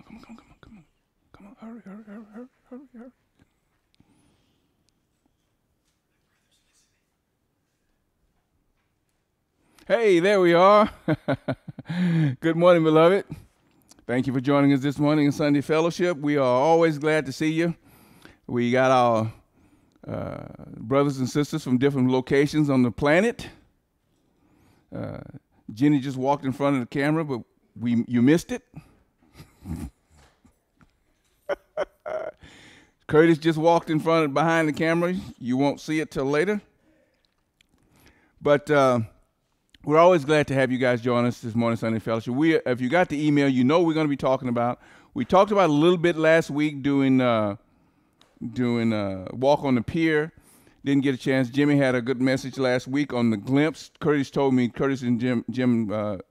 Come on. Hurry. Hey, there we are. Good morning, beloved. Thank you for joining us this morning in Sunday Fellowship. We are always glad to see you. We got our brothers and sisters from different locations on the planet. Jenny just walked in front of the camera, but you missed it. Curtis just walked in front of behind the camera. You won't see it till later. But we're always glad to have you guys join us this morning, Sunday Fellowship. If you got the email, you know we're going to be talking about. We talked about a little bit last week doing Walk on the Pier. Didn't get a chance. Jimmy had a good message last week on the glimpse. Curtis and Jim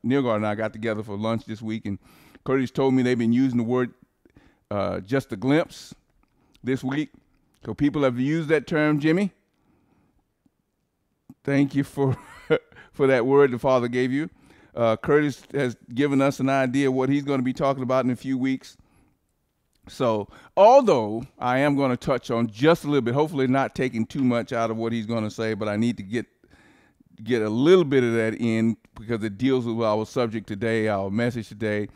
Neargard and I got together for lunch this week, and Curtis told me they've been using the word just a glimpse this week. So people have used that term, Jimmy. Thank you for that word the Father gave you. Curtis has given us an idea of what he's going to be talking about in a few weeks. So, although I am going to touch on just a little bit, hopefully not taking too much out of what he's going to say, but I need to get a little bit of that in because it deals with our subject today, our message today.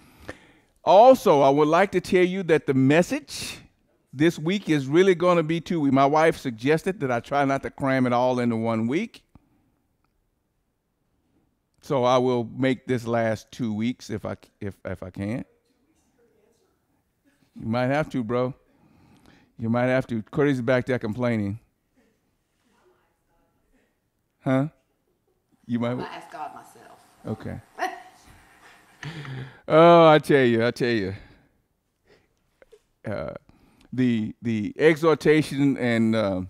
Also, I would like to tell you that the message this week is really going to be 2 weeks. My wife suggested that I try not to cram it all into 1 week. So I will make this last 2 weeks if I can. You might have to, bro. You might have to. Curtis is back there complaining. Huh? You might. I ask God myself. Okay. Oh, I tell you. The exhortation and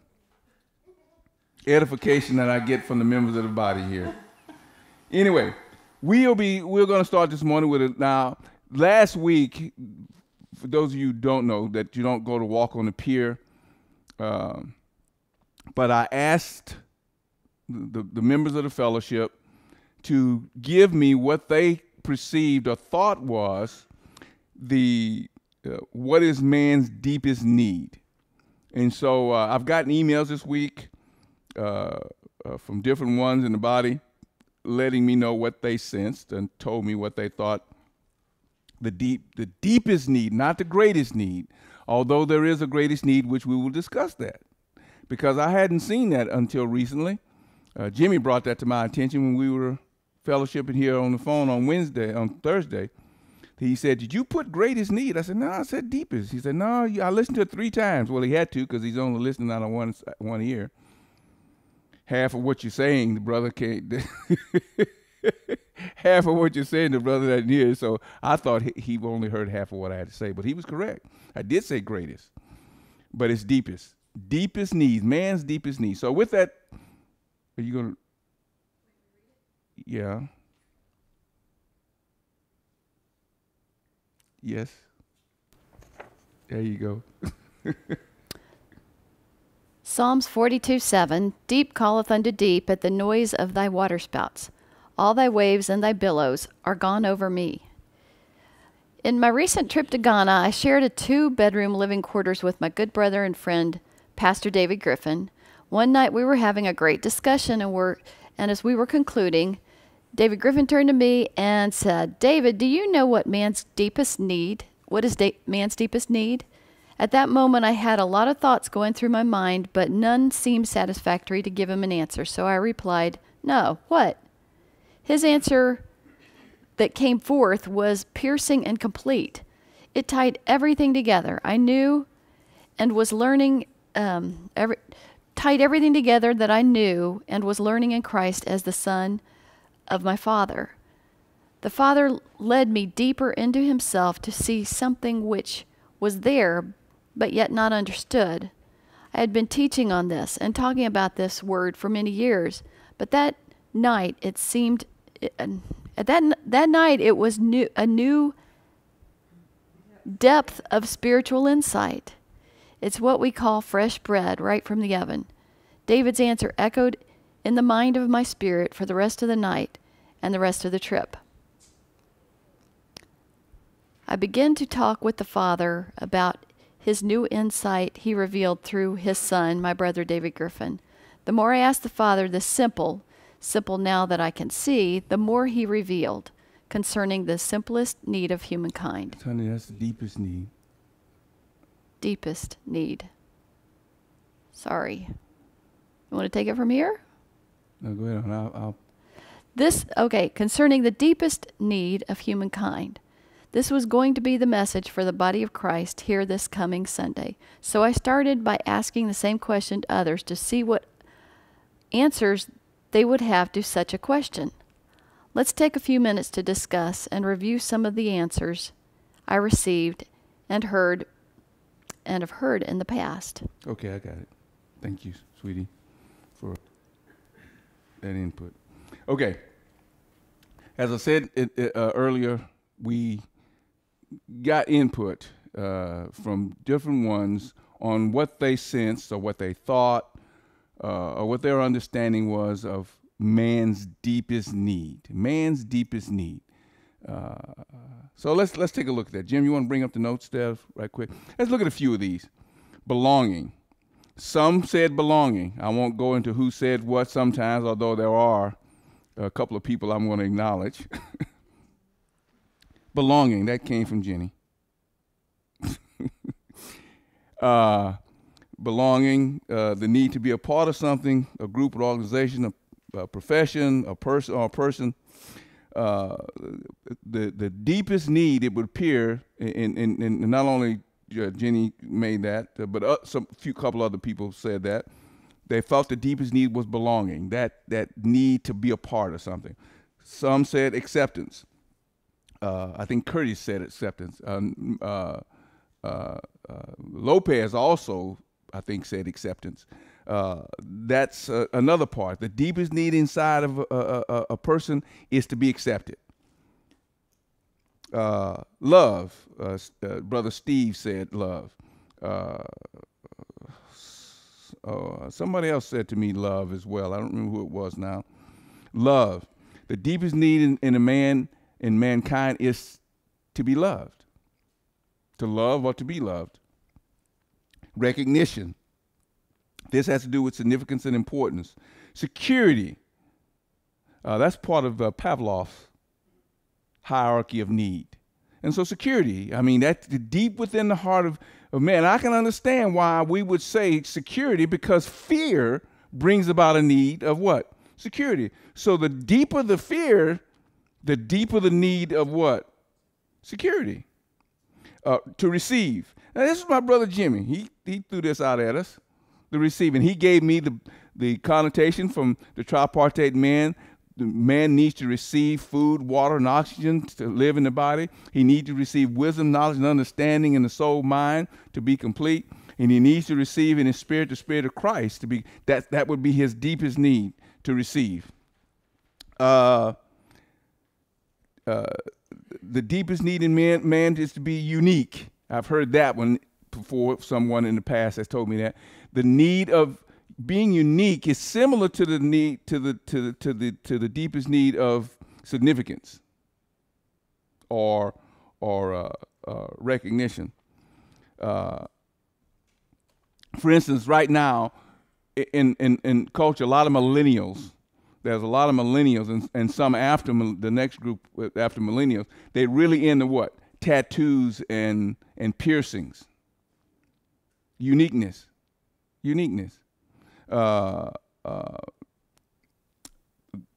edification that I get from the members of the body here. Anyway, we're going to start this morning with it. Now, last week, for those of you who don't know, that you don't go to Walk on the Pier, but I asked the members of the fellowship to give me what they perceived or thought was what is man's deepest need. And so I've gotten emails this week from different ones in the body letting me know what they sensed and told me what they thought the deepest need, not the greatest need, although there is a greatest need, which we will discuss that, because I hadn't seen that until recently. Jimmy brought that to my attention when we were fellowshipping here on the phone on Thursday. He said, "Did you put greatest need?" I said, "No, I said deepest." He said, "No, I listened to it 3 times. Well, he had to because he's only listening out of one ear. Half of what you're saying, the brother can't. Half of what you're saying, the brother doesn't hear. So I thought he only heard half of what I had to say, but he was correct. I did say greatest, but it's deepest. Deepest needs, man's deepest needs. So with that, are you going to? Yeah. Yes. There you go. Psalms 42:7, Deep calleth unto deep at the noise of thy waterspouts. All thy waves and thy billows are gone over me. In my recent trip to Ghana, I shared a 2-bedroom living quarters with my good brother and friend, Pastor David Griffin. One night we were having a great discussion, and as we were concluding, David Griffin turned to me and said, "David, do you know what man's deepest need? What is man's deepest need?" At that moment, I had a lot of thoughts going through my mind, but none seemed satisfactory to give him an answer. So I replied, "No, what?" His answer that came forth was piercing and complete. It tied everything together. I knew and was learning, tied everything together that I knew and was learning in Christ as the Son of my Father. The Father led me deeper into himself to see something which was there, but yet not understood. I had been teaching on this and talking about this word for many years, but that night it seemed, that night it was a new depth of spiritual insight. It's what we call fresh bread right from the oven. David's answer echoed in the mind of my spirit for the rest of the night and the rest of the trip. I began to talk with the Father about his new insight he revealed through his son, my brother David Griffin. The more I asked the Father the simple now that I can see, the more he revealed concerning the simplest need of humankind. Honey, that's the deepest need. Deepest need. Sorry. You want to take it from here? No, go ahead. I'll Concerning the deepest need of humankind. This was going to be the message for the body of Christ here this coming Sunday. So I started by asking the same question to others to see what answers they would have to such a question. Let's take a few minutes to discuss and review some of the answers I received and have heard in the past. Okay, I got it. Thank you, sweetie, for that input. Okay. As I said earlier, we got input from different ones on what they sensed or what they thought or what their understanding was of man's deepest need. Man's deepest need. So let's take a look at that. Jim, you want to bring up the notes there right quick? Let's look at a few of these. Belonging. Some said belonging. I won't go into who said what sometimes, although there are a couple of people I'm going to acknowledge. Belonging, that came from Jenny. Belonging, the need to be a part of something, a group, an organization, a profession, a person. The deepest need, it would appear, and not only Jenny made that, but couple other people said that. They felt the deepest need was belonging, that need to be a part of something. Some said acceptance. I think Curtis said acceptance. Lopez also, I think, said acceptance. That's another part. The deepest need inside of a person is to be accepted. Love. Brother Steve said love. Somebody else said to me love as well. I don't remember who it was now. Love. The deepest need in a man, in mankind, is to be loved. To love or to be loved. Recognition. This has to do with significance and importance. Security. That's part of Pavlov's hierarchy of need. And so security, I mean, that's deep within the heart of man. I can understand why we would say security, because fear brings about a need of what? Security. So the deeper the fear, the deeper the need of what? Security. To receive. Now, this is my brother Jimmy. He threw this out at us. The receiving. He gave me the connotation from the tripartite man. The man needs to receive food, water, and oxygen to live in the body. He needs to receive wisdom, knowledge, and understanding in the soul, mind to be complete. And he needs to receive in his spirit the Spirit of Christ to be that would be his deepest need to receive. The deepest need in man is to be unique. I've heard that one before. Someone in the past has told me that the need of being unique is similar to the need to the deepest need of significance or recognition. For instance, right now in culture, a lot of millennials. There's a lot of millennials and some after the next group after millennials. They're really into what? Tattoos and piercings. Uniqueness. To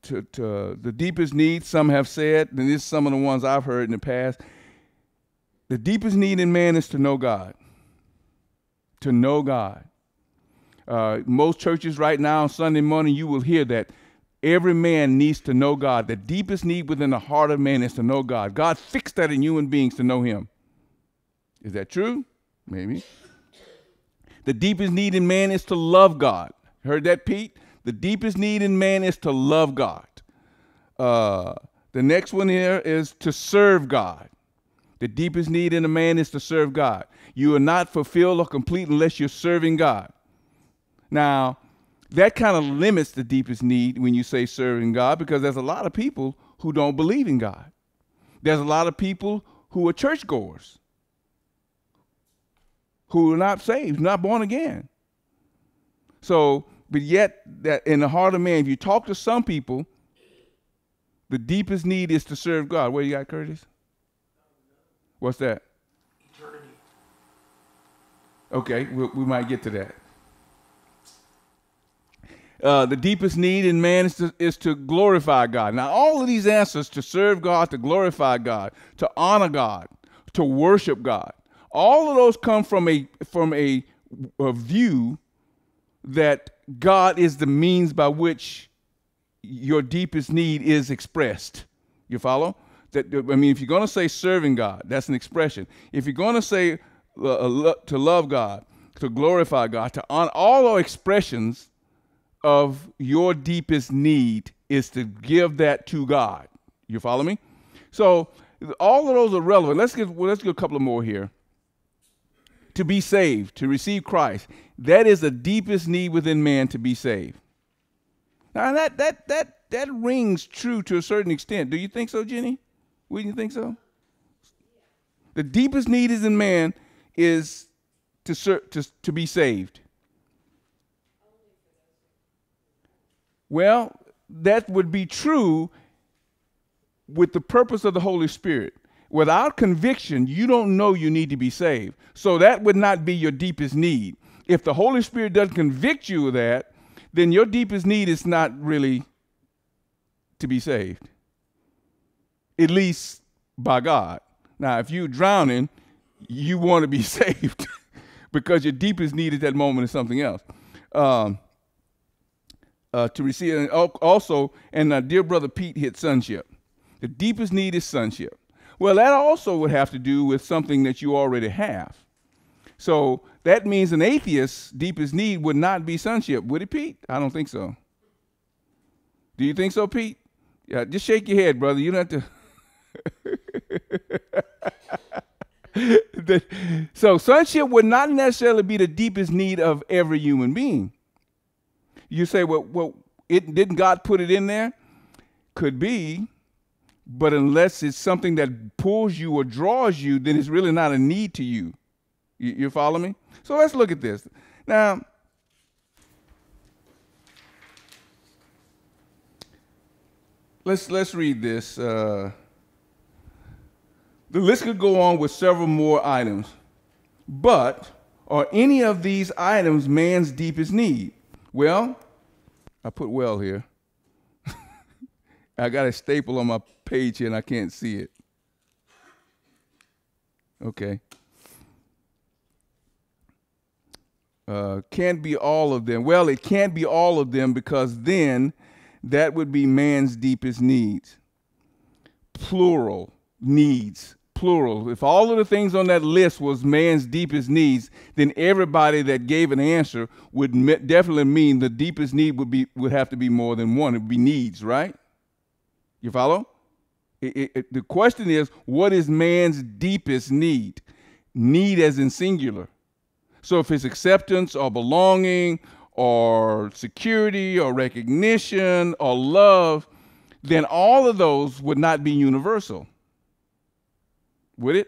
the deepest need, some have said, and this is some of the ones I've heard in the past, the deepest need in man is to know God. To know God. Most churches right now on Sunday morning, you will hear that every man needs to know God. The deepest need within the heart of man is to know God. God fixed that in human beings to know him. Is that true? Maybe. The deepest need in man is to love God. Heard that, Pete? The deepest need in man is to love God. The next one here is to serve God. The deepest need in a man is to serve God. You are not fulfilled or complete unless you're serving God. Now, that kind of limits the deepest need when you say serving God, because there's a lot of people who don't believe in God. There's a lot of people who are churchgoers, who are not saved, not born again. So, but yet, that in the heart of man, if you talk to some people, the deepest need is to serve God. What you got, Curtis? What's that? Eternity. Okay, we might get to that. The deepest need in man is to glorify God. Now, all of these answers, to serve God, to glorify God, to honor God, to worship God, all of those come from a view that God is the means by which your deepest need is expressed. You follow? If you're going to say serving God, that's an expression. If you're going to say to love God, to glorify God, to honor, all our expressions of your deepest need is to give that to God. You follow me? So all of those are relevant. Let's get a couple of more here. To be saved, to receive Christ, that is the deepest need within man, to be saved. Now that rings true to a certain extent. Do you think so, Jenny? Wouldn't you think so? The deepest need is in man is to be saved. Well, that would be true with the purpose of the Holy Spirit. Without conviction, you don't know you need to be saved. So that would not be your deepest need. If the Holy Spirit doesn't convict you of that, then your deepest need is not really to be saved, at least by God. Now, if you're drowning, you want to be saved because your deepest need at that moment is something else. To receive, and also, and dear brother Pete hit sonship. The deepest need is sonship. Well, that also would have to do with something that you already have. So that means an atheist's deepest need would not be sonship, would it, Pete? I don't think so. Do you think so, Pete? Yeah, just shake your head, brother. You don't have to. So sonship would not necessarily be the deepest need of every human being. You say, well, didn't God put it in there? Could be, but unless it's something that pulls you or draws you, then it's really not a need to you. You follow me? So let's look at this. Now, let's read this. The list could go on with several more items, but are any of these items man's deepest need? Well, I put well here. I got a staple on my page here and I can't see it. Okay. Can't be all of them. Well, it can't be all of them because then that would be man's deepest needs. Plural needs. Plural. If all of the things on that list was man's deepest needs, then everybody that gave an answer would definitely mean the deepest need would have to be more than one. It would be needs, right? You follow? The question is, what is man's deepest need? Need as in singular. So if it's acceptance or belonging or security or recognition or love, then all of those would not be universal. Would it?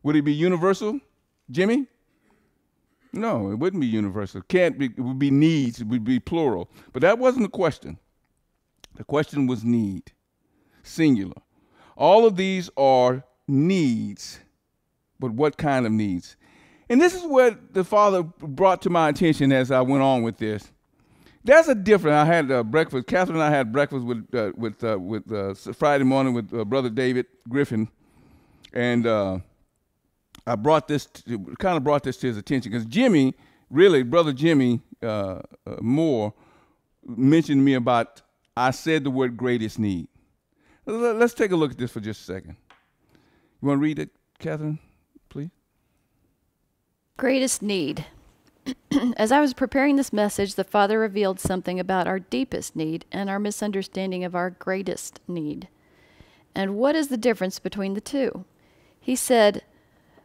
Would it be universal, Jimmy? No, it wouldn't be universal. Can't be. It would be needs. It would be plural. But that wasn't the question. The question was need, singular. All of these are needs, but what kind of needs? And this is what the Father brought to my attention as I went on with this. There's a difference. I had breakfast. Catherine and I had breakfast with Friday morning with Brother David Griffin. And I brought this to his attention because Jimmy, really, Brother Jimmy Moore, mentioned to me about, I said the word greatest need. Let's take a look at this for just a second. You want to read it, Catherine, please? Greatest need. As I was preparing this message, the Father revealed something about our deepest need and our misunderstanding of our greatest need. And what is the difference between the two? He said,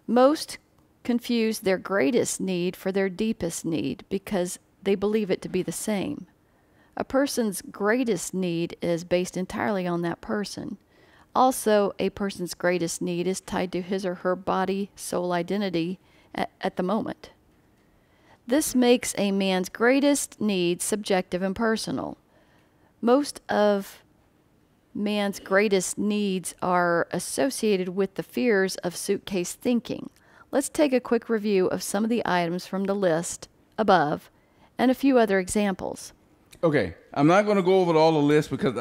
most confuse their greatest need for their deepest need because they believe it to be the same. A person's greatest need is based entirely on that person. Also, a person's greatest need is tied to his or her body, soul identity at the moment. This makes a man's greatest need subjective and personal. Most of man's greatest needs are associated with the fears of suitcase thinking. Let's take a quick review of some of the items from the list above and a few other examples. Okay, I'm not going to go over all the list because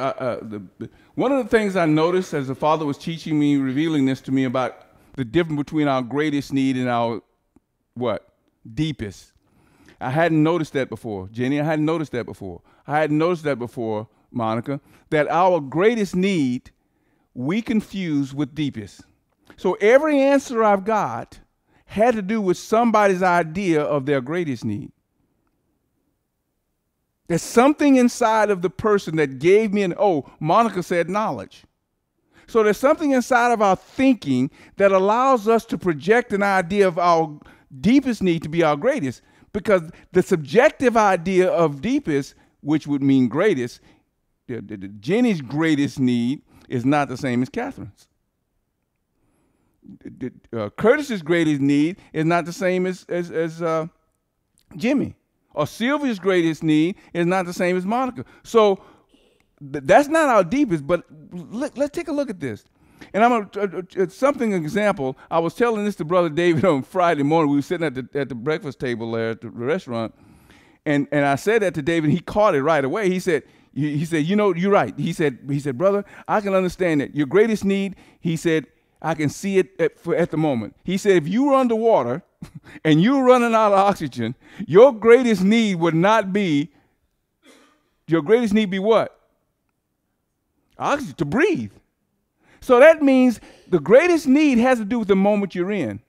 one of the things I noticed as the Father was teaching me, revealing this to me about the difference between our greatest need and our, what? Deepest. I hadn't noticed that before. Jenny, I hadn't noticed that before. I hadn't noticed that before, Monica, that our greatest need we confuse with deepest. So every answer I've got had to do with somebody's idea of their greatest need. There's something inside of the person that gave me Monica said knowledge. So there's something inside of our thinking that allows us to project an idea of our deepest need to be our greatest, because the subjective idea of deepest, which would mean greatest, Jenny's greatest need is not the same as Catherine's. Curtis's greatest need is not the same as Jimmy. Or Sylvia's greatest need is not the same as Monica. So that's not our deepest, but let's take a look at this. And I'm an example. I was telling this to Brother David on Friday morning. We were sitting at the breakfast table there at the restaurant, and I said that to David. He caught it right away. He said, you know, you're right. He said, brother, I can understand that. Your greatest need, he said, I can see it at the moment. He said, if you were underwater and you were running out of oxygen, your greatest need would not be, your greatest need be what? Oxygen, to breathe. So that means the greatest need has to do with the moment you're in.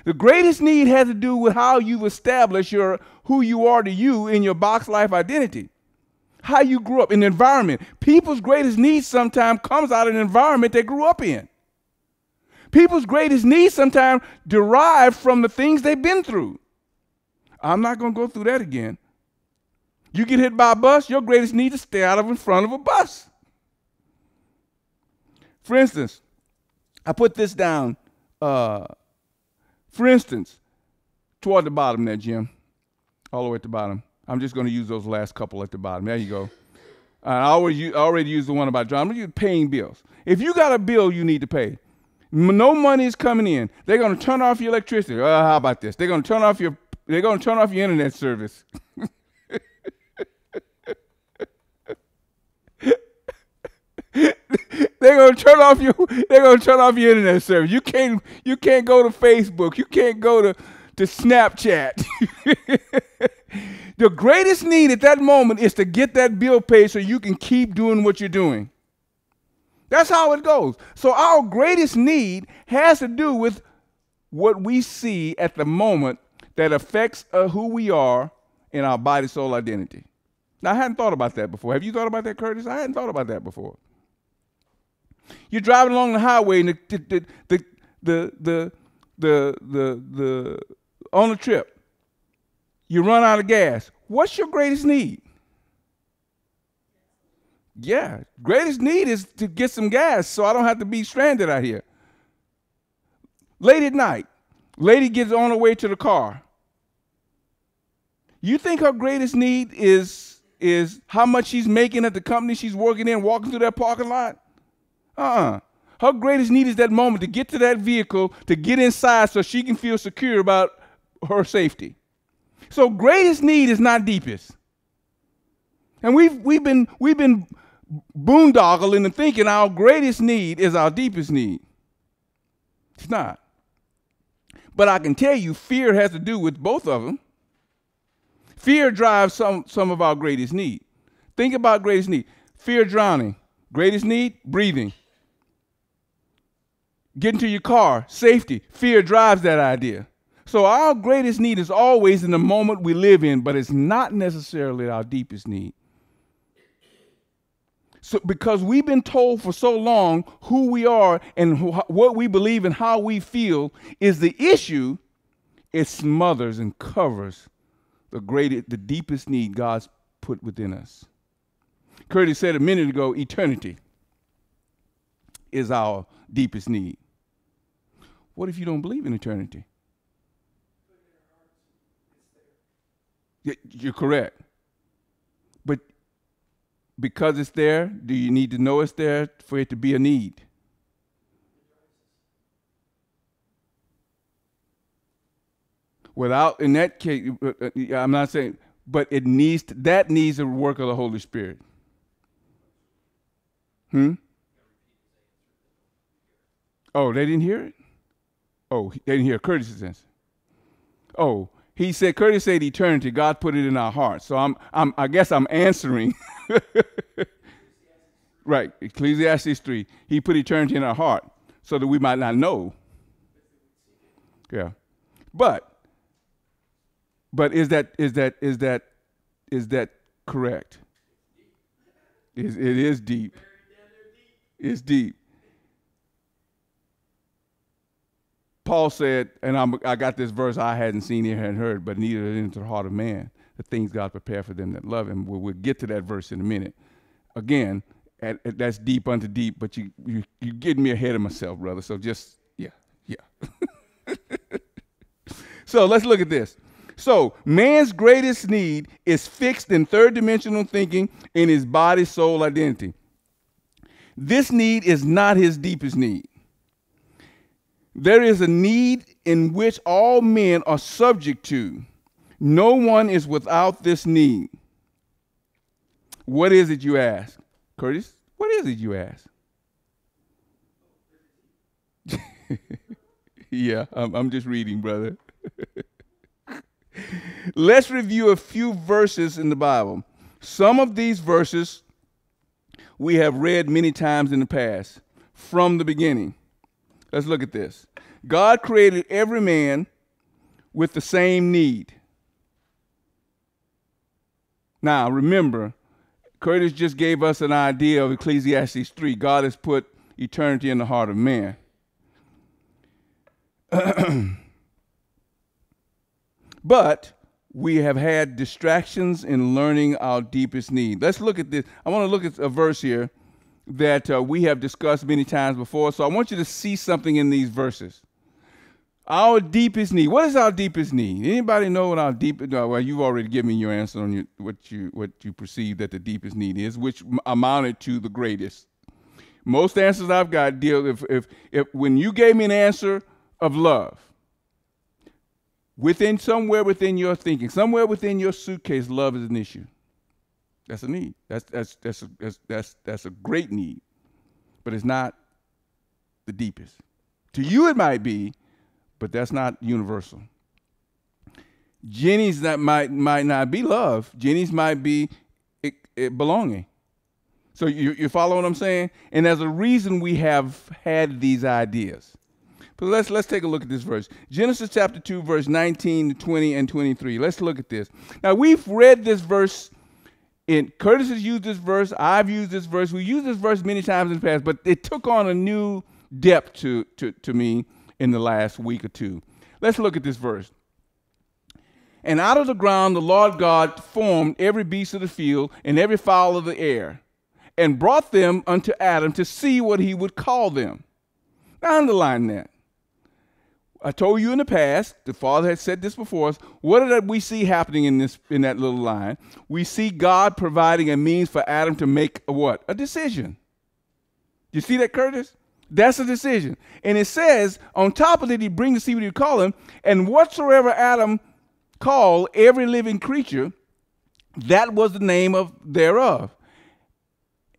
The greatest need has to do with how you've established who you are to you in your box life identity. How you grew up in the environment. People's greatest need sometimes comes out of an environment they grew up in. People's greatest needs sometimes derive from the things they've been through. I'm not going to go through that again. You get hit by a bus, your greatest need is to stay out of in front of a bus. For instance, I put this down. For instance, toward the bottom there, Jim, all the way at the bottom. I'm just going to use those last couple at the bottom. There you go. I already used the one about John. I'm going to use paying bills. If you got a bill you need to pay, no money is coming in. They're going to turn off your electricity. How about this? They're going to turn off your internet service. They're going to turn off your internet service. You can't go to Facebook. You can't go to Snapchat. The greatest need at that moment is to get that bill paid so you can keep doing what you're doing. That's how it goes. So our greatest need has to do with what we see at the moment that affects who we are in our body, soul identity. Now, I hadn't thought about that before. Have you thought about that, Curtis? I hadn't thought about that before. You're driving along the highway and on the trip, you run out of gas. What's your greatest need? Yeah, greatest need is to get some gas so I don't have to be stranded out here. Late at night, lady gets on her way to the car. You think her greatest need is how much she's making at the company she's working in, walking through that parking lot? Her greatest need is that moment to get to that vehicle, to get inside so she can feel secure about her safety. So greatest need is not deepest. And we've been boondoggling and thinking our greatest need is our deepest need. It's not. But I can tell you fear has to do with both of them. Fear drives some of our greatest need. Think about greatest need. Fear drowning. Greatest need, breathing. Get into your car, safety. Fear drives that idea. So our greatest need is always in the moment we live in, but it's not necessarily our deepest need. So because we've been told for so long who we are and what we believe and how we feel is the issue, it smothers and covers the deepest need God's put within us. Curtis said a minute ago, eternity. is our deepest need. What if you don't believe in eternity? You're correct. But because it's there, do you need to know it's there for it to be a need? Without, in that case, I'm not saying, but that needs the work of the Holy Spirit. Oh, they didn't hear it? Oh, they didn't hear Curtis's answer. Oh, Curtis said eternity. God put it in our hearts. So I guess I'm answering. Right, Ecclesiastes 3. He put eternity in our heart so that we might not know. Yeah. But is that correct? It is deep. It's deep. Paul said, and I got this verse I hadn't seen, ear hadn't heard, but neither into the heart of man, the things God prepared for them that love him. We'll get to that verse in a minute. Again, that's deep unto deep, but you getting me ahead of myself, brother. So just, yeah. So let's look at this. So man's greatest need is fixed in third dimensional thinking in his body, soul, identity. This need is not his deepest need. There is a need in which all men are subject to. No one is without this need. What is it, you ask? Curtis, what is it, you ask? Yeah, I'm just reading, brother. Let's review a few verses in the Bible. Some of these verses we have read many times in the past, from the beginning. Let's look at this. God created every man with the same need. Now, remember, Curtis just gave us an idea of Ecclesiastes 3. God has put eternity in the heart of man. But we have had distractions in learning our deepest need. Let's look at this. I want to look at a verse here that we have discussed many times before. So I want you to see something in these verses. Our deepest need. What is our deepest need? Anybody know what our deepest? Well, you've already given me your answer on what you perceive that the deepest need is, which amounted to the greatest. Most answers I've got deal if when you gave me an answer of love, somewhere within your thinking, somewhere within your suitcase, love is an issue. That's a need. That's a great need, but it's not the deepest. To you, it might be, but that's not universal. Jenny's might not be love. Jenny's might be belonging. So you follow what I'm saying? And there's a reason we have had these ideas. But let's take a look at this verse. Genesis chapter 2, verse 19, 20, and 23. Let's look at this. Now, we've read this verse. Curtis has used this verse. I've used this verse. We used this verse many times in the past, but it took on a new depth to me in the last week or two. Let's look at this verse. And out of the ground the Lord God formed every beast of the field and every fowl of the air, and brought them unto Adam to see what he would call them. Now underline that. I told you in the past, the Father had said this before us. What did we see happening in that little line? We see God providing a means for Adam to make a what? A decision. You see that, Curtis? That's a decision. And it says, on top of it, he brings to see what he would call him, and whatsoever Adam called every living creature, that was the name thereof.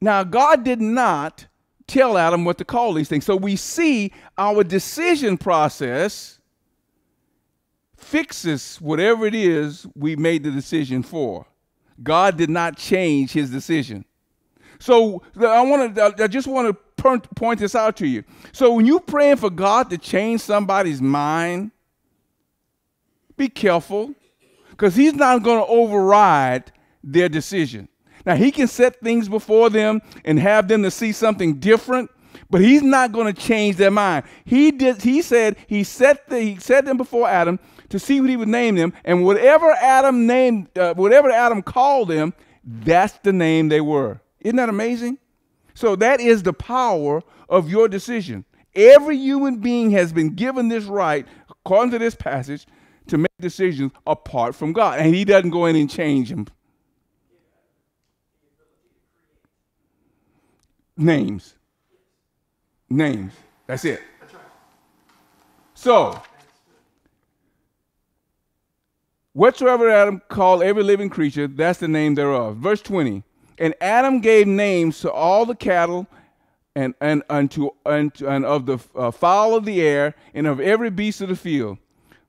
Now, God did not tell Adam what to call these things. So we see our decision process fixes whatever it is we made the decision for. God did not change his decision. So I just want to point this out to you. So when you're praying for God to change somebody's mind, be careful, because he's not going to override their decision. Now, he can set things before them and have them to see something different, but he's not going to change their mind. He set them before Adam to see what he would name them, and whatever Adam called them, that's the name they were. Isn't that amazing? So that is the power of your decision. Every human being has been given this right, according to this passage, to make decisions apart from God. And he doesn't go in and change them. Names. Names. That's it. So, whatsoever Adam called every living creature, that's the name thereof. Verse 20. And Adam gave names to all the cattle and of the fowl of the air and of every beast of the field.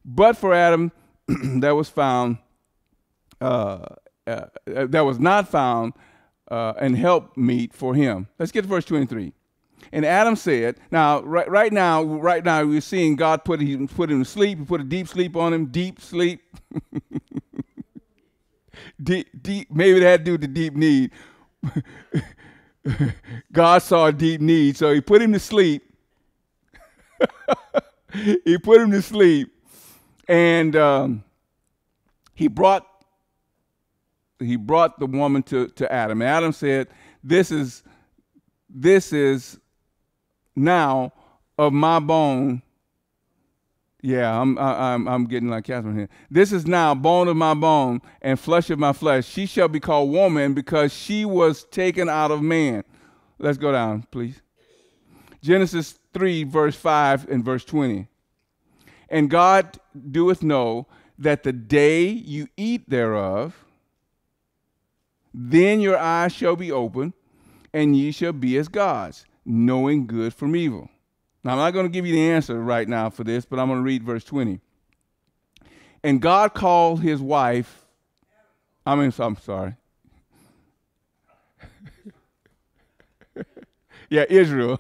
But for Adam, there was not found an helpmeet for him. Let's get to verse 23. And Adam said, now, right now, we're seeing God put him to sleep. He put a deep sleep on him, deep sleep. deep, maybe that had to do with the deep need. God saw a deep need, so he put him to sleep. He put him to sleep, and he brought the woman to Adam. And Adam said, "This is now of my bone." Yeah, I'm getting like Catherine here. This is now bone of my bone and flesh of my flesh. She shall be called woman because she was taken out of man. Let's go down, please. Genesis 3, verse 5 and verse 20. And God doeth know that the day you eat thereof, then your eyes shall be open, and ye shall be as gods, knowing good from evil. Now, I'm not going to give you the answer right now for this, but I'm going to read verse 20. And God called his wife, I'm sorry. Yeah, Israel.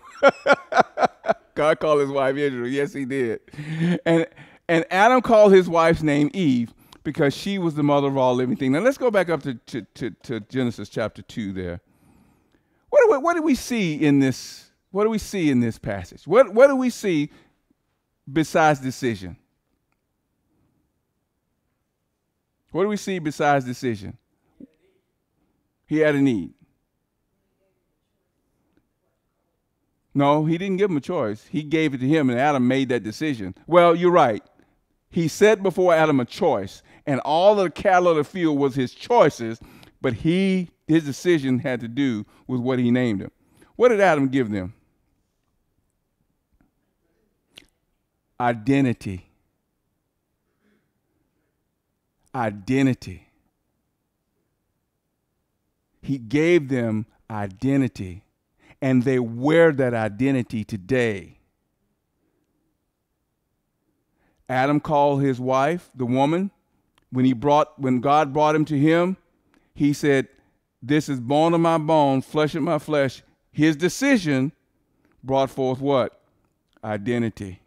God called his wife Israel. Yes, he did. And Adam called his wife's name Eve because she was the mother of all living things. Now, let's go back up to Genesis chapter 2 there. What do we see in this? What do we see in this passage? What do we see besides decision? What do we see besides decision? He had a need. No, he didn't give him a choice. He gave it to him, and Adam made that decision. Well, you're right. He set before Adam a choice, and all of the cattle of the field was his choices, but his decision had to do with what he named them. What did Adam give them? Identity. Identity. He gave them identity, and they wear that identity today. Adam called his wife, the woman, when God brought him to him, he said, "This is bone of my bone, flesh of my flesh." His decision brought forth what? Identity.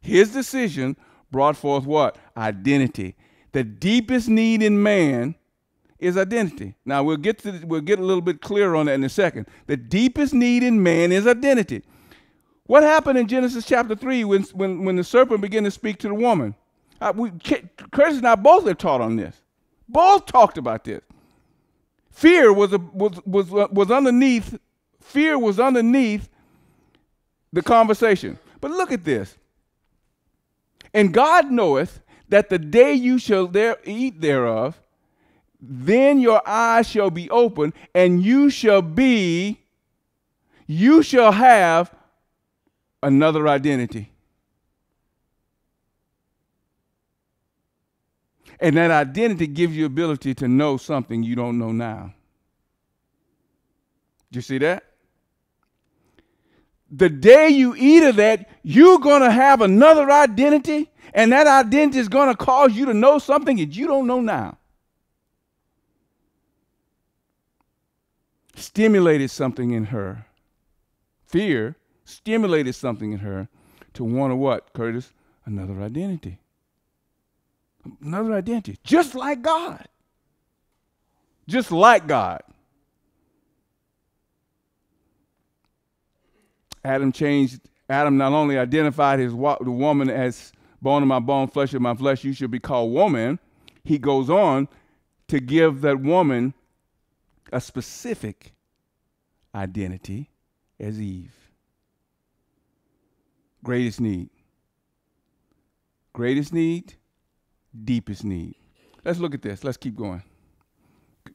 His decision brought forth what? Identity. The deepest need in man is identity. Now we'll get a little bit clearer on that in a second. The deepest need in man is identity. What happened in Genesis chapter 3 when the serpent began to speak to the woman? Curtis and I both have taught on this. Both talked about this. Fear was underneath. Fear was underneath the conversation. But look at this. And God knoweth that the day you shall eat thereof, then your eyes shall be open, and you shall have another identity. And that identity gives you ability to know something you don't know now. Do you see that? The day you eat of that, you're going to have another identity, and that identity is going to cause you to know something that you don't know now. Stimulated something in her. Fear stimulated something in her to want to what, Curtis? Another identity. Another identity. Just like God. Just like God. Adam not only identified the woman as bone of my bone, flesh of my flesh, you should be called woman. He goes on to give that woman a specific identity as Eve. Greatest need. Greatest need, deepest need. Let's look at this. Let's keep going.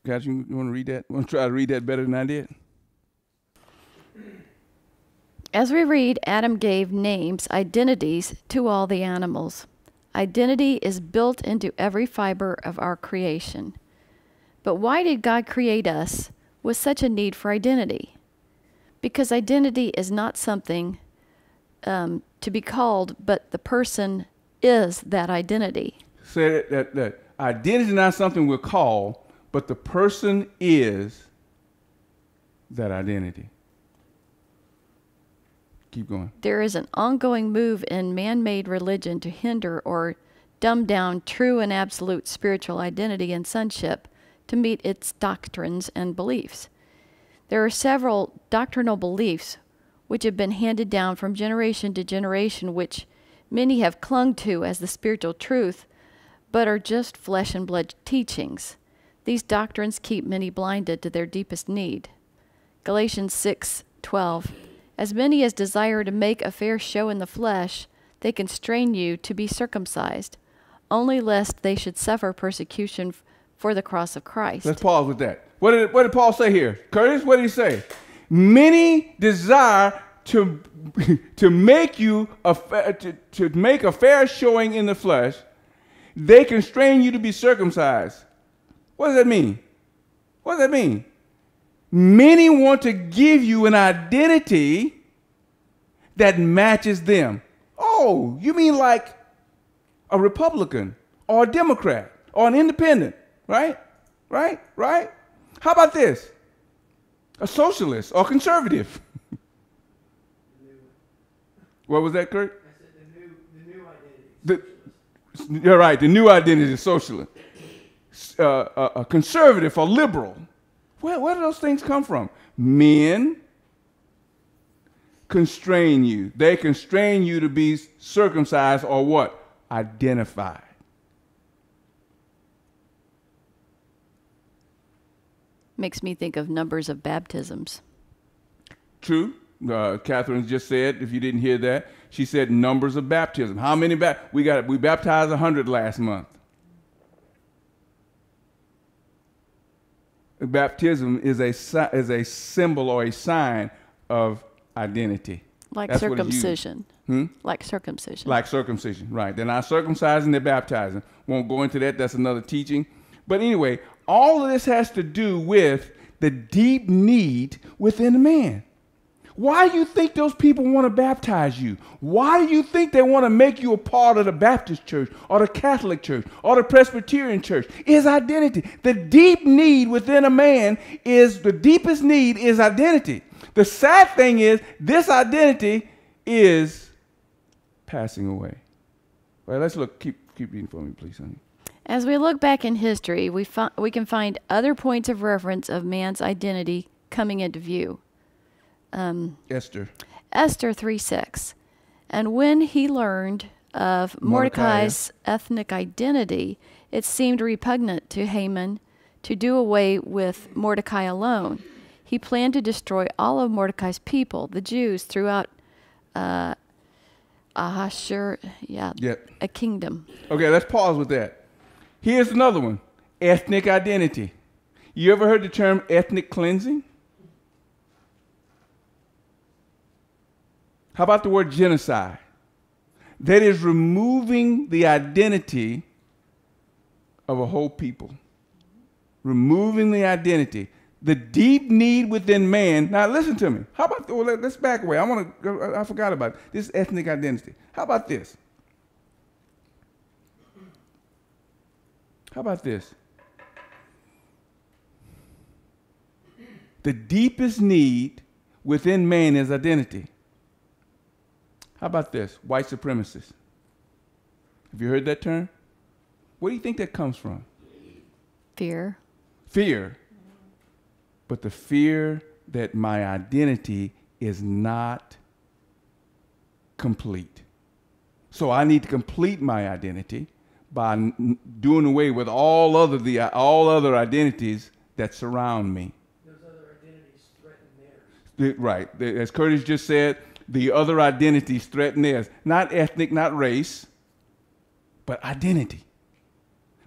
Guys, you want to read that? Want to try to read that better than I did? As we read, Adam gave names, identities, to all the animals. Identity is built into every fiber of our creation. But why did God create us with such a need for identity? Because identity is not something to be called, but the person is that identity. Say that identity is not something we're called, but the person is that identity. Keep going. There is an ongoing move in man-made religion to hinder or dumb down true and absolute spiritual identity and sonship to meet its doctrines and beliefs. There are several doctrinal beliefs which have been handed down from generation to generation, which many have clung to as the spiritual truth, but are just flesh and blood teachings. These doctrines keep many blinded to their deepest need. Galatians 6:12. As many as desire to make a fair show in the flesh, they constrain you to be circumcised, only lest they should suffer persecution for the cross of Christ. Let's pause with that. What did Paul say here? Curtis, what did he say? Many desire to make you to make a fair showing in the flesh. They constrain you to be circumcised. What does that mean? What does that mean? Many want to give you an identity that matches them. Oh, you mean like a Republican or a Democrat or an independent, right? Right? Right? How about this? A socialist or conservative. What was that, Kurt? I said the new identity. You're right, the new identity is socialist. A conservative or liberal. Where do those things come from? Men constrain you. They constrain you to be circumcised or what? Identified. Makes me think of numbers of baptisms. True. Catherine just said, if you didn't hear that, she said numbers of baptism. How many we baptized 100 last month. Baptism is a symbol or a sign of identity. Like That's circumcision. Like circumcision. Like circumcision, right. They're not circumcising, they're baptizing. Won't go into that. That's another teaching. But anyway, all of this has to do with the deep need within a man. Why do you think those people want to baptize you? Why do you think they want to make you a part of the Baptist church or the Catholic church or the Presbyterian church? Is identity. The deep need within a man the deepest need is identity. The sad thing is this identity is passing away. All right, let's look. Keep reading for me, please, honey. As we look back in history, we can find other points of reference of man's identity coming into view. Esther 3:6. And when he learned of Mordecai's ethnic identity, it seemed repugnant to Haman to do away with Mordecai alone. He planned to destroy all of Mordecai's people, the Jews, throughout a kingdom. Okay, let's pause with that. Here's another one. Ethnic identity. You ever heard the term ethnic cleansing? How about the word genocide? That is removing the identity of a whole people. Removing the identity. The deep need within man. Now listen to me. How about, let's back away. I forgot about it. This ethnic identity. How about this? How about this? The deepest need within man is identity. How about this? White supremacists. Have you heard that term? Where do you think that comes from? Fear. Fear. But the fear that my identity is not complete. So I need to complete my identity by doing away with all other identities that surround me. Those other identities threaten theirs. Right. As Curtis just said, the other identities threaten theirs. Not ethnic, not race, but identity.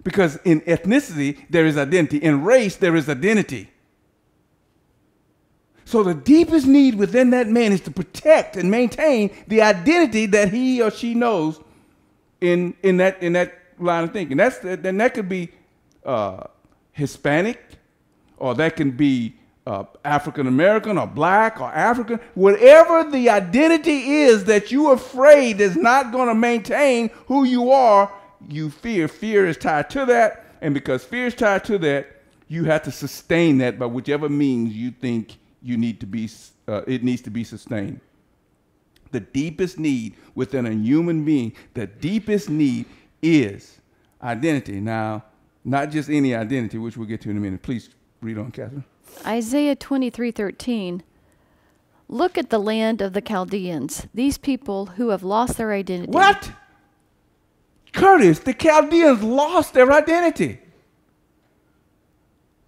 Because in ethnicity, there is identity. In race, there is identity. So the deepest need within that man is to protect and maintain the identity that he or she knows in that line of thinking. Then that could be Hispanic, or that can be African American or black or African. Whatever the identity is that you're afraid is not going to maintain who you are, you fear. Fear is tied to that, and because fear is tied to that, you have to sustain that by whichever means you think you need to be. It needs to be sustained. The deepest need within a human being, the deepest need is identity. Now, not just any identity, which we'll get to in a minute. Please read on, Catherine. Isaiah 23:13. Look at the land of the Chaldeans, these people who have lost their identity. What? Curtis, the Chaldeans lost their identity.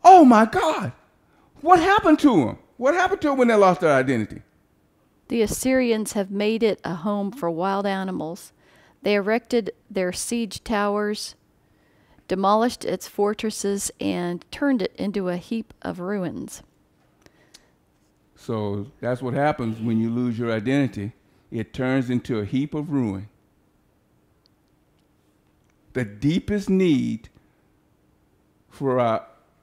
Oh my God. What happened to them? What happened to them when they lost their identity? The Assyrians have made it a home for wild animals. They erected their siege towers, demolished its fortresses, and turned it into a heap of ruins. So that's what happens when you lose your identity. It turns into a heap of ruin. The deepest need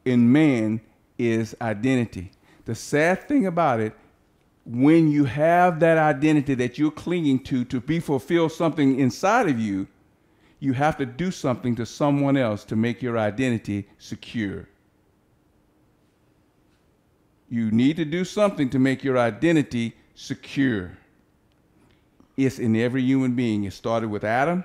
in man is identity. The sad thing about it, when you have that identity that you're clinging to be fulfill something inside of you, you have to do something to someone else to make your identity secure. You need to do something to make your identity secure. It's in every human being. It started with Adam.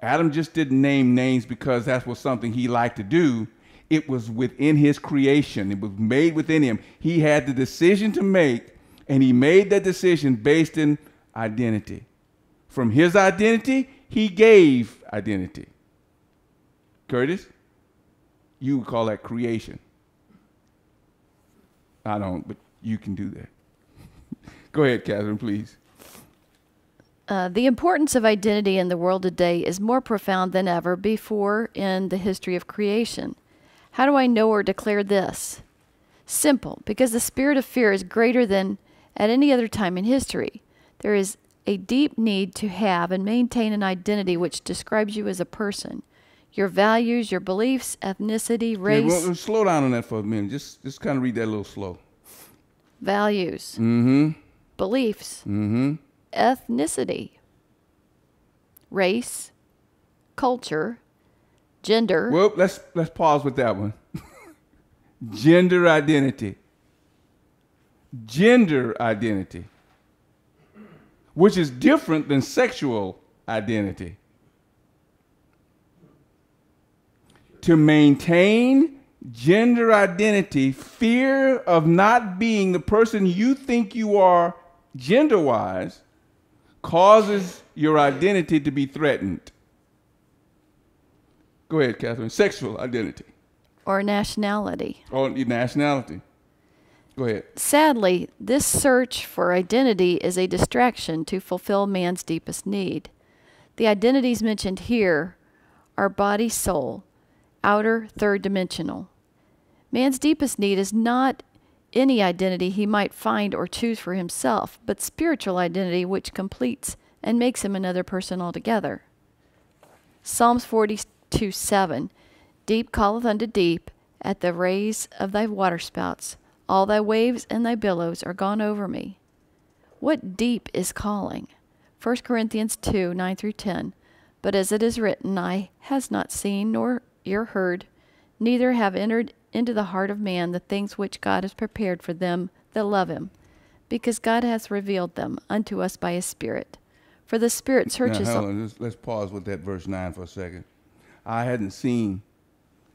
Adam just didn't name names because that was something he liked to do. It was within his creation. It was made within him. He had the decision to make, and he made that decision based in identity. From his identity, he gave identity. Curtis, you would call that creation. I don't, but you can do that. Go ahead, Catherine, please. The importance of identity in the world today is more profound than ever before in the history of creation. How do I know or declare this? Simple, because the spirit of fear is greater than at any other time in history. There is a deep need to have and maintain an identity which describes you as a person. Your values, your beliefs, ethnicity, race. Yeah, well, slow down on that for a minute. Just kind of read that a little slow. Values. Mm-hmm. Beliefs. Mm-hmm. Ethnicity. Race. Culture. Gender. Well, let's pause with that one. Gender identity. Gender identity. Which is different than sexual identity. To maintain gender identity, fear of not being the person you think you are gender-wise causes your identity to be threatened. Go ahead, Catherine. Sexual identity. Or nationality. Or nationality. Go ahead. Sadly, this search for identity is a distraction to fulfill man's deepest need. The identities mentioned here are body, soul, outer, third dimensional. Man's deepest need is not any identity he might find or choose for himself, but spiritual identity which completes and makes him another person altogether. Psalms 42:7, Deep calleth unto deep at the raise of thy waterspouts. All thy waves and thy billows are gone over me. What deep is calling? 1 Corinthians 2:9-10. But as it is written, eye has not seen nor ear heard, neither have entered into the heart of man the things which God has prepared for them that love him, because God hath revealed them unto us by his Spirit. For the Spirit searches... Now, hold on. Let's pause with that verse 9 for a second. I hadn't seen...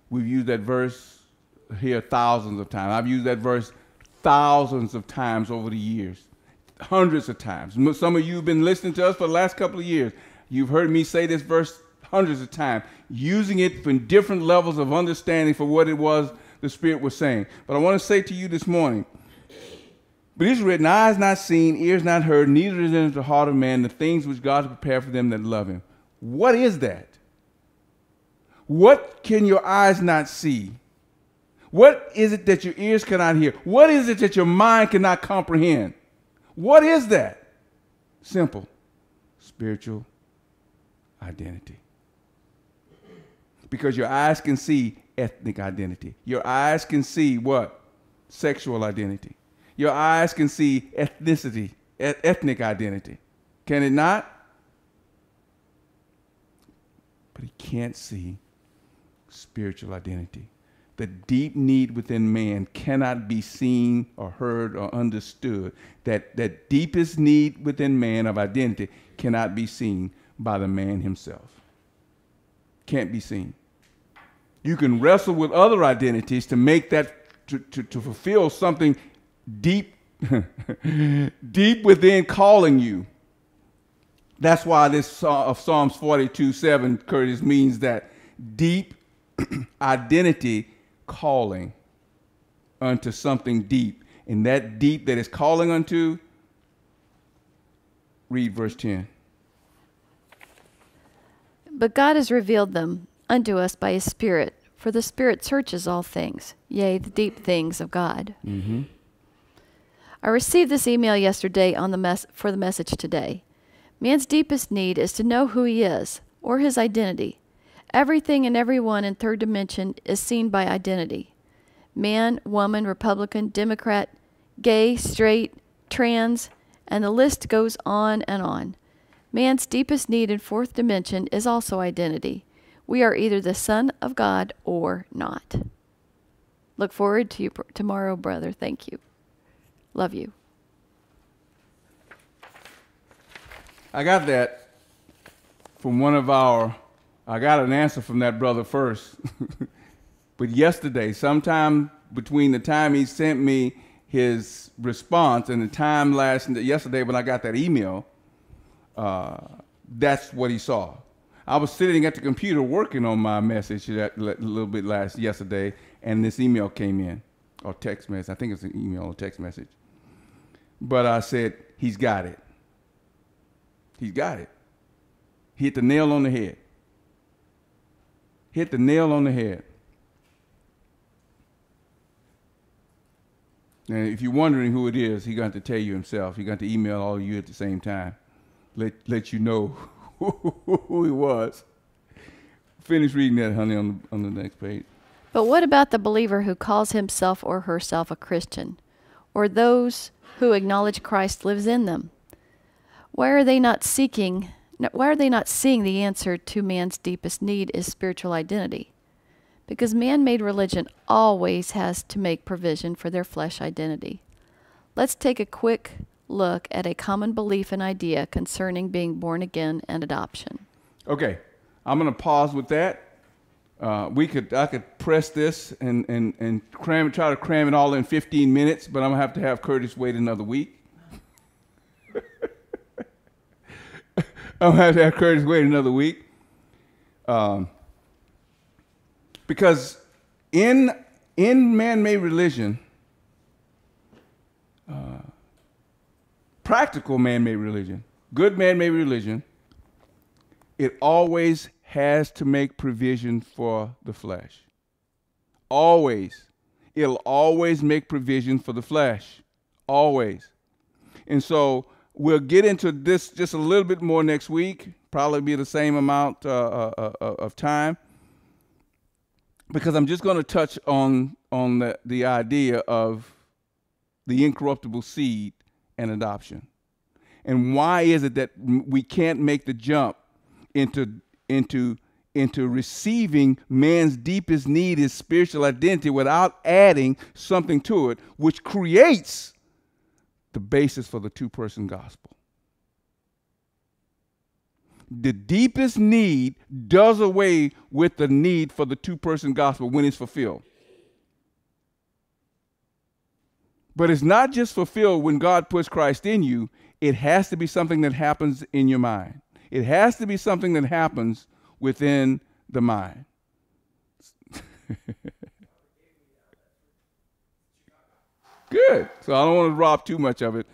We've used that verse here thousands of times. I've used that verse thousands of times over the years. Hundreds of times. Some of you have been listening to us for the last couple of years. You've heard me say this verse hundreds of times, using it for different levels of understanding for what it was the Spirit was saying. But I want to say to you this morning, But it's written, eyes not seen, ears not heard, neither is in the heart of man the things which God has prepared for them that love him. What is that? What can your eyes not see? What is it that your ears cannot hear? What is it that your mind cannot comprehend? What is that? Simple. Spiritual identity. Because your eyes can see ethnic identity. Your eyes can see what? Sexual identity. Your eyes can see ethnicity, ethnic identity. Can it not? But it can't see spiritual identity. The deep need within man cannot be seen or heard or understood. That deepest need within man of identity cannot be seen by the man himself. Can't be seen. You can wrestle with other identities to make that, to fulfill something deep, deep within calling you. That's why this of Psalms 42:7, Curtis, means that deep identity calling unto something deep. And that deep that is calling unto, read verse 10. But God has revealed them unto us by his Spirit, for the Spirit searches all things, yea, the deep things of God. Mm-hmm. I received this email yesterday on for the message today. Man's deepest need is to know who he is, or his identity. Everything and everyone in third dimension is seen by identity. Man, woman, Republican, Democrat, gay, straight, trans, and the list goes on and on. Man's deepest need in fourth dimension is also identity. We are either the son of God or not. Look forward to you tomorrow, brother. Thank you. Love you. I got that from I got an answer from that brother first. But yesterday, sometime between the time he sent me his response and the time yesterday when I got that email, that's what he saw. I was sitting at the computer working on my message a little bit yesterday, and this email came in, or text message. I think it's an email or text message. But I said, he's got it. He's got it. Hit the nail on the head. Hit the nail on the head. And if you're wondering who it is, he's going to tell you himself. He's going to email all of you at the same time. Let you know who he was. Finish reading that, honey, on the next page. But what about the believer who calls himself or herself a Christian, or those who acknowledge Christ lives in them? Why are they not seeing the answer to man's deepest need is spiritual identity? Because man-made religion always has to make provision for their flesh identity. Let's take a quick look at a common belief and idea concerning being born again and adoption. Okay, I'm going to pause with that. I could press this and try to cram it all in 15 minutes, but I'm going to have Curtis wait another week. I'm going to have Curtis wait another week. Because in man-made religion, practical man-made religion, good man-made religion, it always has to make provision for the flesh. Always. It'll always make provision for the flesh. Always. And so we'll get into this just a little bit more next week, probably be the same amount of time, because I'm just going to touch on the idea of the incorruptible seed and adoption. And why is it that we can't make the jump into receiving man's deepest need, his spiritual identity, without adding something to it, which creates the basis for the two-person gospel. The deepest need does away with the need for the two-person gospel when it's fulfilled. But it's not just fulfilled when God puts Christ in you. It has to be something that happens in your mind. It has to be something that happens within the mind. Good. So I don't want to rob too much of it.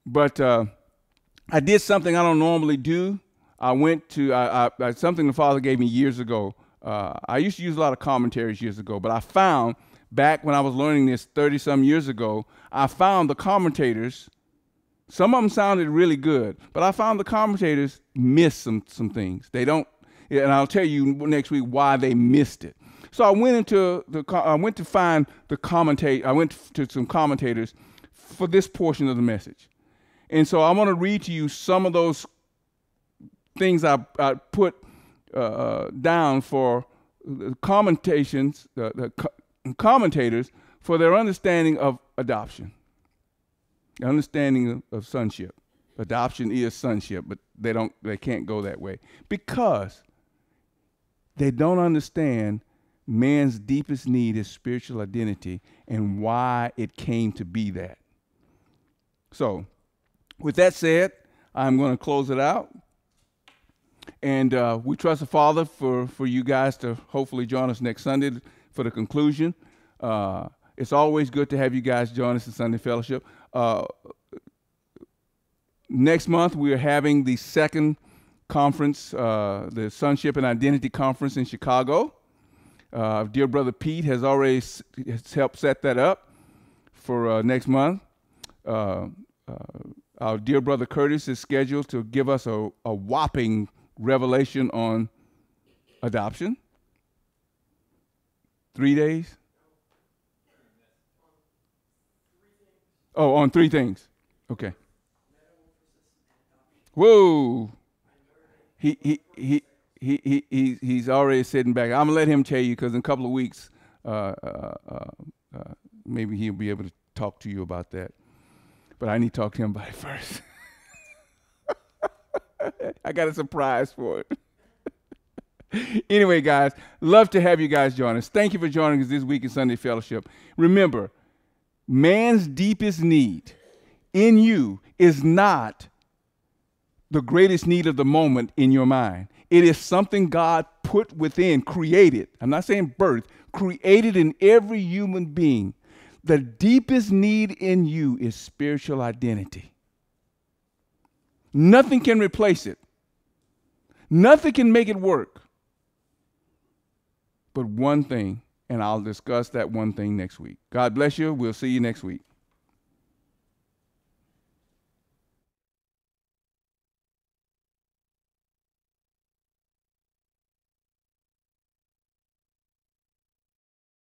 But I did something I don't normally do. I went to something the Father gave me years ago. I used to use a lot of commentaries years ago, but I found back when I was learning this 30-some years ago, I found the commentators, some of them sounded really good, but I found the commentators missed some things. They don't, and I'll tell you next week why they missed it. So I went to find the commentate. I went to some commentators for this portion of the message, and so I want to read to you some of those things I put down for the commentators for their understanding of adoption, understanding of sonship. Adoption is sonship, but they can't go that way because they don't understand man's deepest need is spiritual identity and why it came to be that. So, with that said, I'm going to close it out. And we trust the Father for you guys to hopefully join us next Sunday for the conclusion. It's always good to have you guys join us in Sunday Fellowship. Next month, we are having the second conference, the Sonship and Identity Conference in Chicago. Dear Brother Pete has already helped set that up for next month. Our dear Brother Curtis is scheduled to give us a whopping revelation on adoption. 3 days? Oh, on 3 things. Okay. Whoa. He's already sitting back. I'm gonna let him tell you because in a couple of weeks, maybe he'll be able to talk to you about that. But I need to talk to him about it first. I got a surprise for it. Anyway, guys, love to have you guys join us. Thank you for joining us this week in Sunday Fellowship. Remember, man's deepest need in you is not the greatest need of the moment in your mind. It is something God put within, created. I'm not saying birth, created in every human being. The deepest need in you is spiritual identity. Nothing can replace it. Nothing can make it work. But one thing, and I'll discuss that one thing next week. God bless you. We'll see you next week.